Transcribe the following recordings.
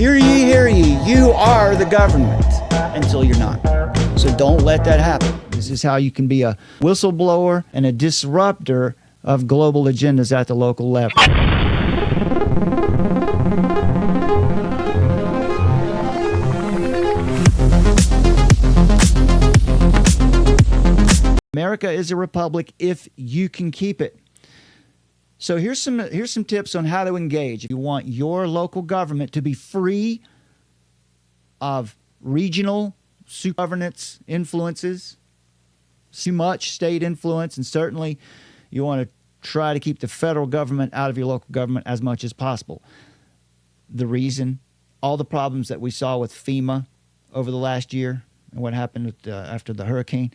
Hear ye, you are the government until you're not. So don't let that happen. This is how you can be a whistleblower and a disruptor of global agendas at the local level. America is a republic if you can keep it. So here's some tips on how to engage. If you want your local government to be free of regional governance influences, too much state influence, and certainly you want to try to keep the federal government out of your local government as much as possible. The reason, all the problems that we saw with FEMA over the last year and what happened with, after the hurricane,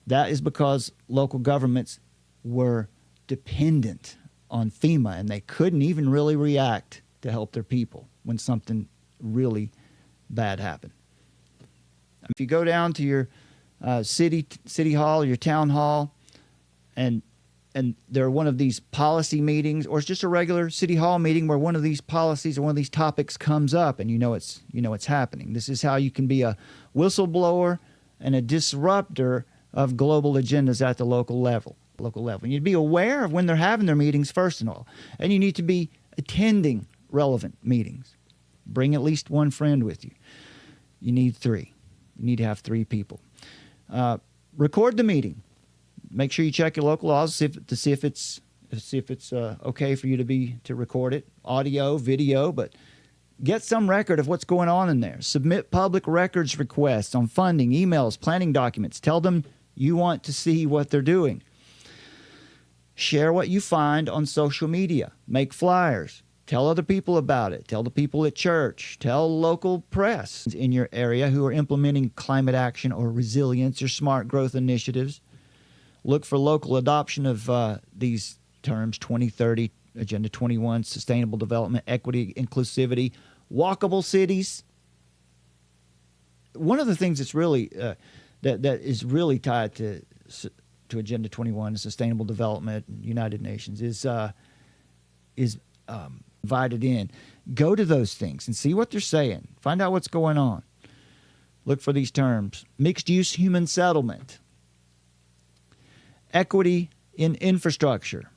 that is because local governments were dependent on FEMA, and they couldn't even really react to help their people when something really bad happened. If you go down to your city hall, your town hall, and they're one of these policy meetings, or it's just a regular city hall meeting where one of these policies or one of these topics comes up, and you know it's happening. This is how you can be a whistleblower and a disruptor of global agendas at the local level. You need to be aware of when they're having their meetings, first and all. And you need to be attending relevant meetings. Bring at least one friend with you. You need 3. You need to have 3 people. Record the meeting. Make sure you check your local laws to see if it's okay for you to record it, audio, video, but get some record of what's going on in there. Submit public records requests on funding, emails, planning documents. Tell them you want to see what they're doing. Share what you find on social media. Make flyers. Tell other people about it. Tell the people at church. Tell local press in your area who are implementing climate action or resilience or smart growth initiatives. Look for local adoption of these terms: 2030, Agenda 21, Sustainable Development, Equity, Inclusivity, Walkable Cities. One of the things that's really that is really tied to Agenda 21, Sustainable Development, United Nations, is invited in. Go to those things and see what they're saying. Find out what's going on. Look for these terms: mixed-use human settlement, equity in infrastructure,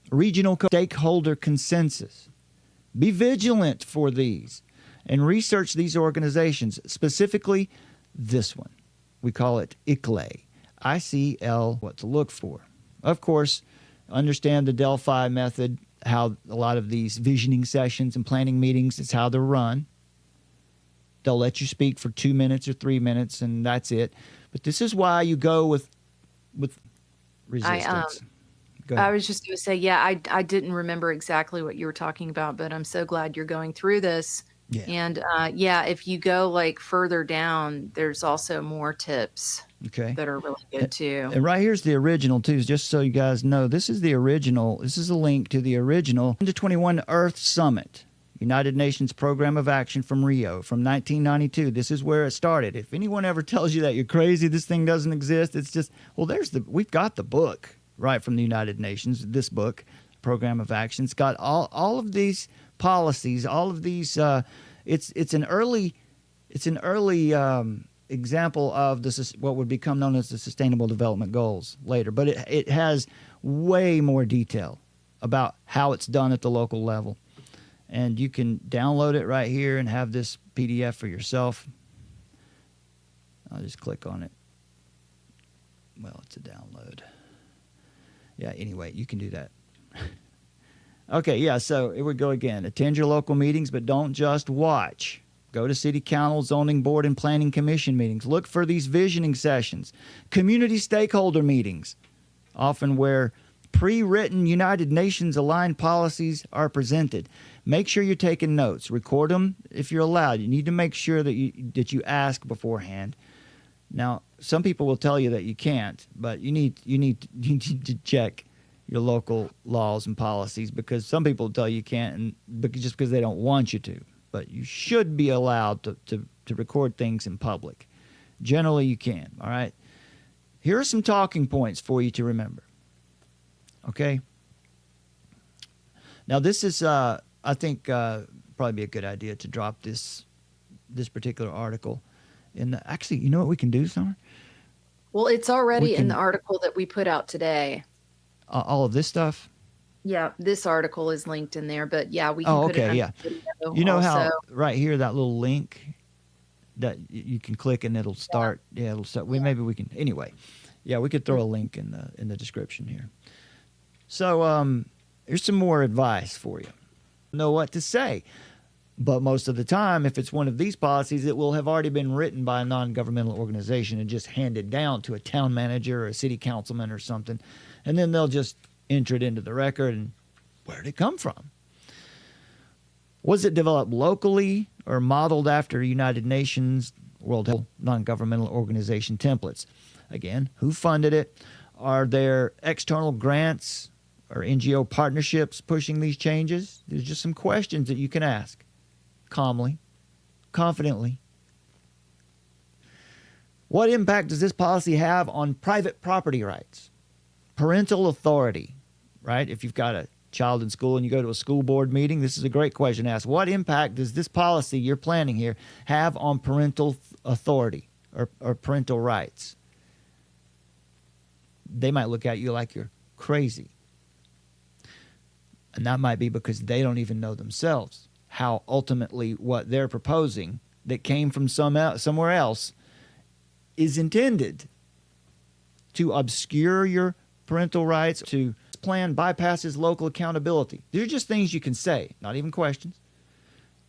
regional stakeholder consensus. Be vigilant for these and research these organizations, specifically this one. We call it ICLE. ICL, what to look for. Of course, understand the Delphi method, how a lot of these visioning sessions and planning meetings, it's how they're run. They'll let you speak for 2 minutes or 3 minutes, and that's it. But this is why you go with resistance. Go ahead. I was just going to say, yeah, I didn't remember exactly what you were talking about, but I'm so glad you're going through this. Yeah. And if you go like further down, there's also more tips that are really good too. And right here's the original too, just so you guys know. This is the original. This is a link to the original Agenda 21 Earth Summit, United Nations Program of Action from Rio from 1992. This is where it started. If anyone ever tells you that you're crazy, this thing doesn't exist, it's just, well, we've got the book right from the United Nations. This book, Program of Action, it's got all of these policies, all of these. It's an early example of what would become known as the Sustainable Development Goals later, but it has way more detail about how it's done at the local level, and you can download it right here and have this PDF for yourself. I'll just click on it. Well, it's a download. Yeah, anyway, you can do that. Okay, yeah, so it would go again. Attend your local meetings, but don't just watch. Go to city council, zoning board, and planning commission meetings. Look for these visioning sessions. Community stakeholder meetings, often where pre-written United Nations aligned policies are presented. Make sure you're taking notes. Record them if you're allowed. You need to make sure that you ask beforehand. Now, some people will tell you that you can't, but you need to check your local laws and policies, because some people tell you can't, and just because they don't want you to. But you should be allowed to record things in public. Generally, you can, all right? Here are some talking points for you to remember, okay? Now, this is, I think, probably be a good idea to drop this particular article. Actually, you know what we can do, Summer? Well, it's already in the article that we put out today. All of this stuff? Yeah, this article is linked in there, but yeah, we can put it on the video You know also. how right here, that little link that you can click and it'll start. Yeah, it'll start. Maybe we can. Anyway, yeah, we could throw a link in the description here. So here's some more advice for you. Know what to say. But most of the time, if it's one of these policies, it will have already been written by a non-governmental organization and just handed down to a town manager or a city councilman or something. And then they'll just enter it into the record. And where did it come from? Was it developed locally or modeled after United Nations, World Health, non-governmental organization templates? Again, who funded it? Are there external grants or NGO partnerships pushing these changes? There's just some questions that you can ask. Calmly, confidently. What impact does this policy have on private property rights? Parental authority, right? If you've got a child in school and you go to a school board meeting, this is a great question to ask. What impact does this policy you're planning here have on parental authority or parental rights? They might look at you like you're crazy. And that might be because they don't even know themselves how ultimately what they're proposing that came from somewhere else is intended to obscure your parental rights, to plan bypasses local accountability. These are just things you can say, not even questions.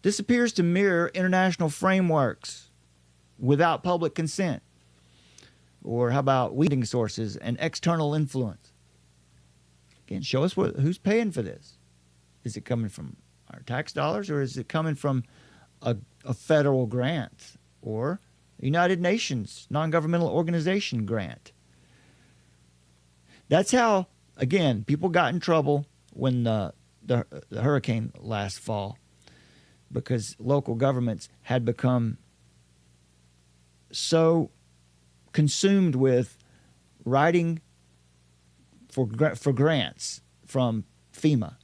This appears to mirror international frameworks without public consent. Or how about weeding sources and external influence? Again, show us who's paying for this. Is it coming from our tax dollars, or is it coming from a federal grant or a United Nations non-governmental organization grant? That's how, again, people got in trouble when the hurricane last fall, because local governments had become so consumed with writing for grants from FEMA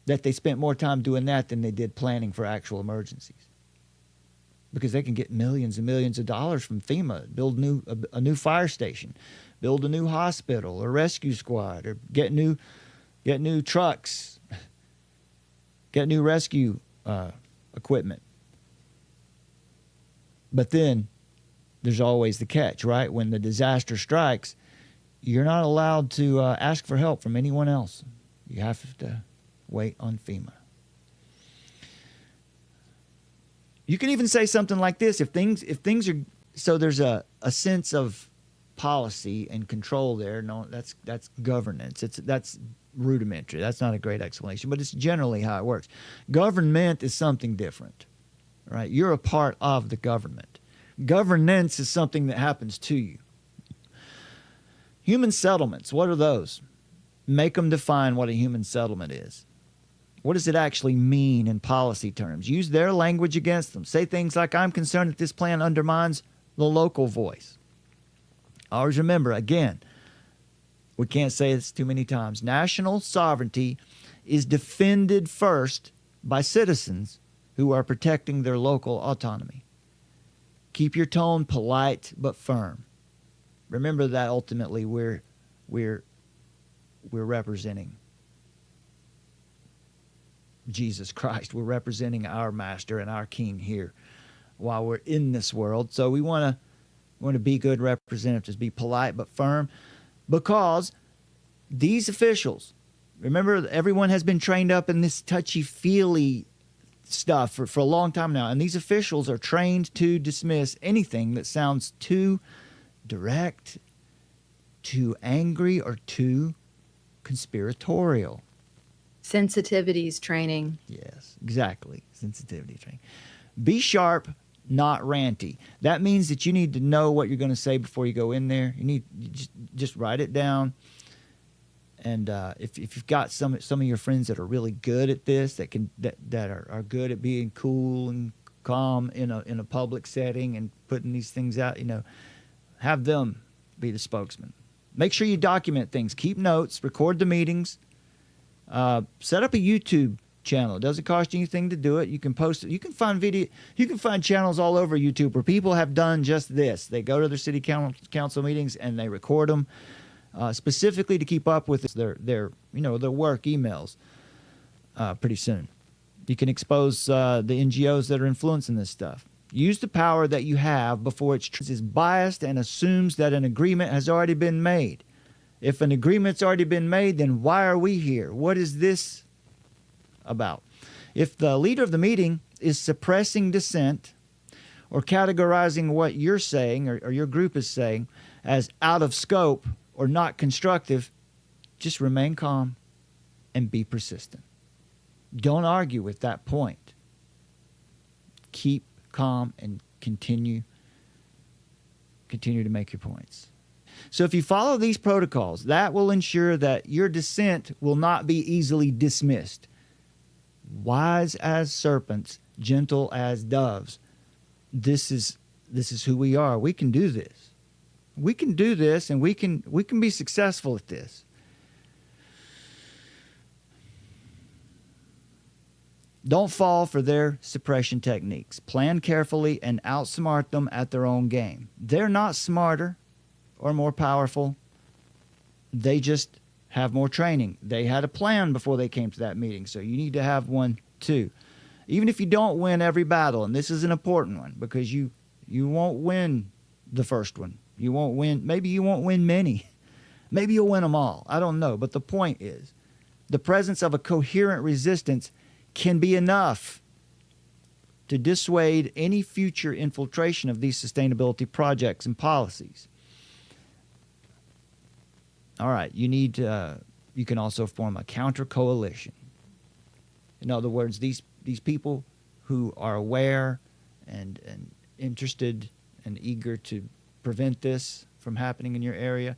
that they spent more time doing that than they did planning for actual emergencies. Because they can get millions and millions of dollars from FEMA, build a new fire station, build a new hospital or rescue squad, or get new trucks, get new rescue equipment. But then there's always the catch, right? When the disaster strikes, you're not allowed to ask for help from anyone else. You have to wait on FEMA. You can even say something like this: if things are so, there's a sense of policy and control there. No, that's governance. That's rudimentary. That's not a great explanation, but it's generally how it works. Government is something different, right? You're a part of the government. Governance is something that happens to you. Human settlements, what are those? Make them define what a human settlement is. What does it actually mean in policy terms? Use their language against them. Say things like, I'm concerned that this plan undermines the local voice. Always remember, again, we can't say this too many times, national sovereignty is defended first by citizens who are protecting their local autonomy. Keep your tone polite but firm. Remember that ultimately we're representing Jesus Christ. We're representing our master and our king here while we're in this world. So we want to be good representatives, be polite but firm, because these officials, remember, everyone has been trained up in this touchy-feely stuff for a long time now, and these officials are trained to dismiss anything that sounds too direct, too angry, or too conspiratorial. Sensitivities training. Yes, exactly. Sensitivity training. Be sharp, not ranty. That means that you need to know what you're going to say before you go in there. You just write it down. And if you've got some of your friends that are really good at this, that are good at being cool and calm in a public setting and putting these things out, have them be the spokesman. Make sure you document things. Keep notes. Record the meetings. Set up a YouTube channel. It doesn't cost you anything to do it. You can post it. You can find video. You can find channels all over YouTube where people have done just this. They go to their city council meetings and they record them specifically to keep up with their work emails. Pretty soon, you can expose the NGOs that are influencing this stuff. Use the power that you have before it's biased and assumes that an agreement has already been made. If an agreement's already been made, then why are we here? What is this about? If the leader of the meeting is suppressing dissent or categorizing what you're saying or your group is saying as out of scope or not constructive, just remain calm and be persistent. Don't argue with that point. Keep calm and continue to make your points. So if you follow these protocols, that will ensure that your dissent will not be easily dismissed. Wise as serpents, gentle as doves. This is who we are. We can do this. We can do this, and we can be successful at this. Don't fall for their suppression techniques. Plan carefully and outsmart them at their own game. They're not smarter or more powerful. They just have more training. They had a plan before they came to that meeting, so you need to have one too. Even if you don't win every battle, and this is an important one because you won't win the first one. You won't win. Maybe you won't win many. Maybe you'll win them all. I don't know. But the point is, the presence of a coherent resistance can be enough to dissuade any future infiltration of these sustainability projects and policies. All right, you can also form a counter coalition. In other words, these people who are aware and interested and eager to prevent this from happening in your area,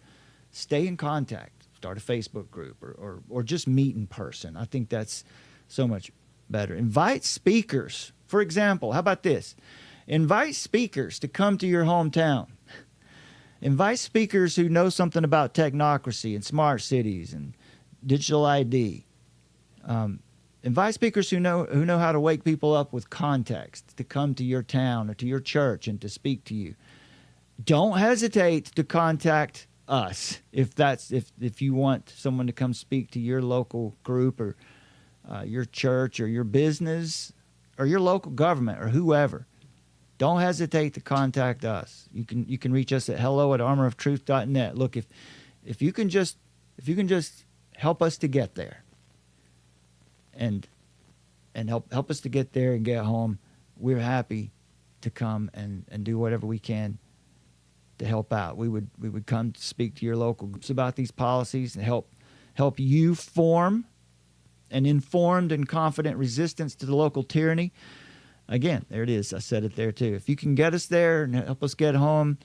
stay in contact. Start a Facebook group or just meet in person. I think that's so much better. Invite speakers. For example, how about this? Invite speakers to come to your hometown. Invite speakers who know something about technocracy and smart cities and digital ID. Invite speakers who know how to wake people up with context to come to your town or to your church and to speak to you. Don't hesitate to contact us if you want someone to come speak to your local group or your church or your business or your local government or whoever. Don't hesitate to contact us. You can reach us at hello@armoroftruth.net. Look, if you can just help us to get there and help us to get there and get home, we're happy to come and do whatever we can to help out. We would come to speak to your local groups about these policies and help you form an informed and confident resistance to the local tyranny. Again, there it is. I said it there too. If you can get us there and help us get home,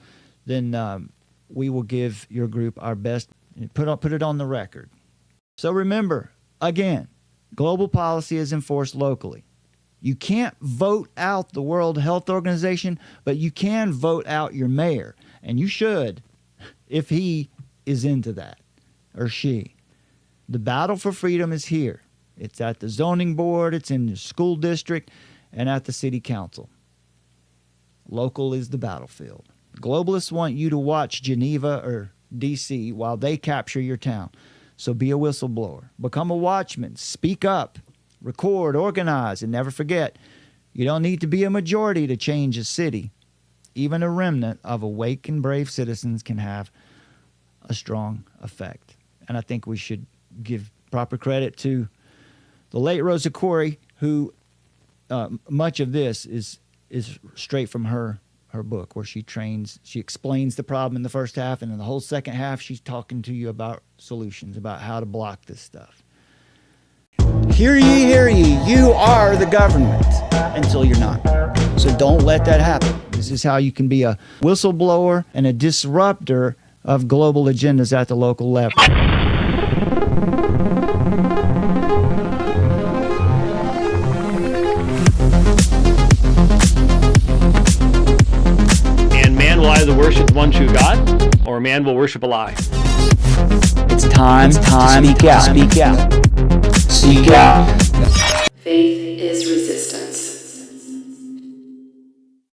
then we will give your group our best and put it on the record. So remember, again, global policy is enforced locally. You can't vote out the World Health Organization, but you can vote out your mayor. And you should, if he is into that, or she. The battle for freedom is here. It's at the zoning board, it's in the school district, and at the city council. Local is the battlefield. Globalists want you to watch Geneva or D.C. while they capture your town. So be a whistleblower. Become a watchman. Speak up. Record, organize, and never forget, you don't need to be a majority to change a city. Even a remnant of awake and brave citizens can have a strong effect. And I think we should give proper credit to the late Rosa Koire, who much of this is straight from her book, where she explains the problem in the first half, and in the whole second half, she's talking to you about solutions, about how to block this stuff. Hear ye, you are the government, until you're not. So don't let that happen. This is how you can be a whistleblower and a disruptor of global agendas at the local level. And man will either worship the one true God, or man will worship a lie. It's time to speak out. Speak out. Worldviews.